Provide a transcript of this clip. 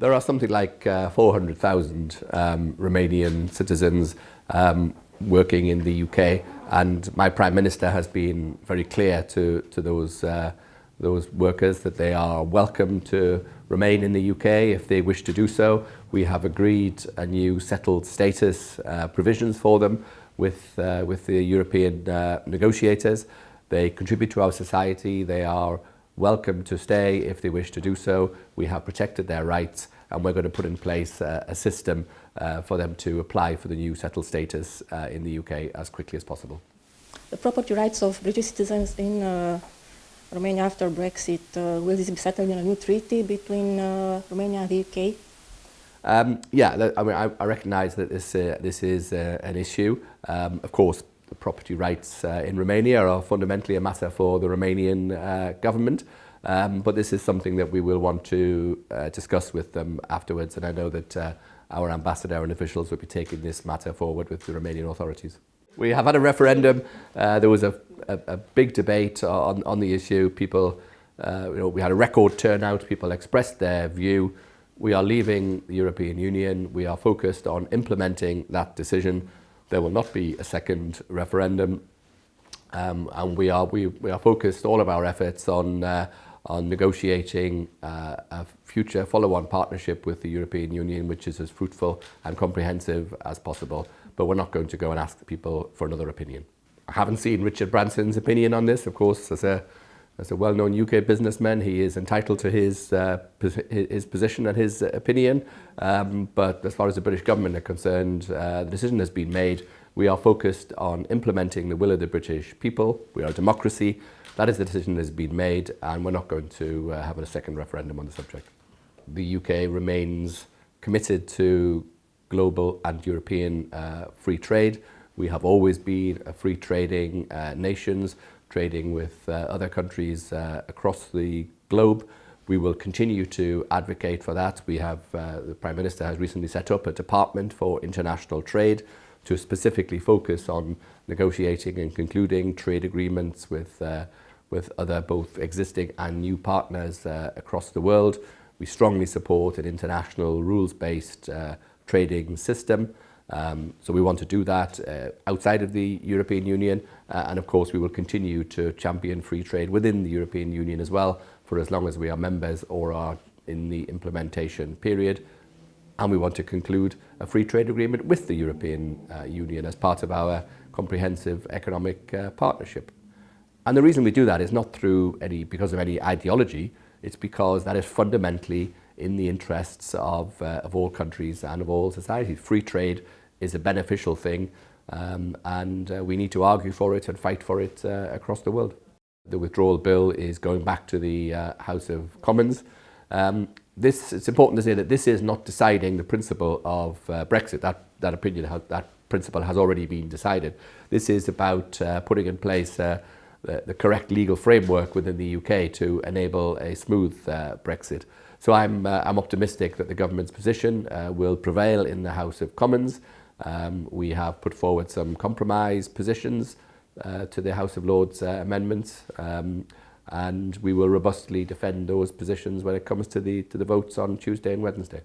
There are something like 400,000 Romanian citizens working in the UK, and my Prime Minister has been very clear to those workers that they are welcome to remain in the UK if they wish to do so. We have agreed a new settled status provisions for them with the European negotiators. They contribute to our society. They are welcome to stay if they wish to do so. We have protected their rights, and we're going to put in place a system for them to apply for the new settled status in the UK as quickly as possible. The property rights of British citizens in Romania after Brexit, will this be settled in a new treaty between Romania and the UK? Yeah, I mean, I recognise that this is an issue. Of course, the property rights in Romania are fundamentally a matter for the Romanian government, but this is something that we will want to discuss with them afterwards, and I know that our ambassador and officials will be taking this matter forward with the Romanian authorities. We have had a referendum. There was a big debate on the issue. People, we had a record turnout. People expressed their view. We are leaving the European Union. We are focused on implementing that decision. There will not be a second referendum, and we are focused all of our efforts on negotiating a future follow-on partnership with the European Union, which is as fruitful and comprehensive as possible. But we're not going to go and ask people for another opinion. I haven't seen Richard Branson's opinion on this. Of course, as a well-known UK businessman, he is entitled to his position and his opinion. But as far as the British government are concerned, the decision has been made. We are focused on implementing the will of the British people. We are a democracy. That is the decision that has been made, and we're not going to have a second referendum on the subject. The UK remains committed to global and European free trade. We have always been a free trading nations, trading with other countries across the globe. We will continue to advocate for that. We have, the Prime Minister has recently set up a department for international trade to specifically focus on negotiating and concluding trade agreements with other both existing and new partners across the world. We strongly support an international rules-based trading system. So we want to do that outside of the European Union, and of course we will continue to champion free trade within the European Union as well for as long as we are members or are in the implementation period. And we want to conclude a free trade agreement with the European Union as part of our comprehensive economic partnership. And the reason we do that is not because of any ideology. It's because that is fundamentally in the interests of all countries and of all societies. Free trade is a beneficial thing, and we need to argue for it and fight for it across the world. The withdrawal bill is going back to the House of Commons. It's important to say that this is not deciding the principle of Brexit. That principle has already been decided. This is about putting in place the correct legal framework within the UK to enable a smooth Brexit. So I'm optimistic that the government's position will prevail in the House of Commons. We have put forward some compromise positions to the House of Lords amendments, and we will robustly defend those positions when it comes to the votes on Tuesday and Wednesday.